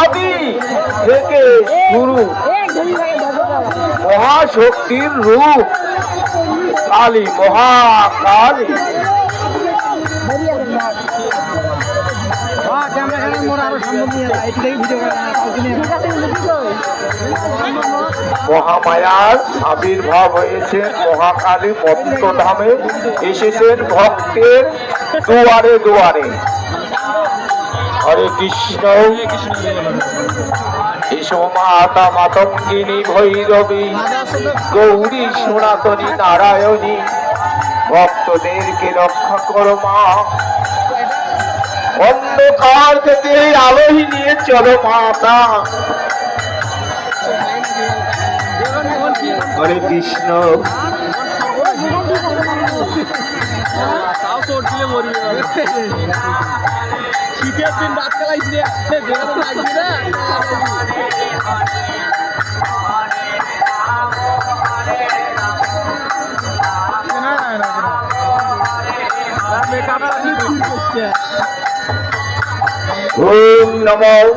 আদি থেকে শুরু মহাশক্তির রূপ কালী, মহাকালী। মহামায়ার আবির্ভাব হয়েছে মহাকালী মত্তধামে, এসেছেন ভক্তের দুয়ারে দুয়ারে। হরে কৃষ্ণ। এসো মাতা মাতঙ্গিনী ভৈরবী গৌরী সনাতনী নারায়ণী, ভক্তদেরকে রক্ষা করো মা, অন্ধকার থেকে আলোই নিয়ে চলো মাতা। হরে কৃষ্ণ। শীতের দিন রাত খেলাইছি ওম নমঃ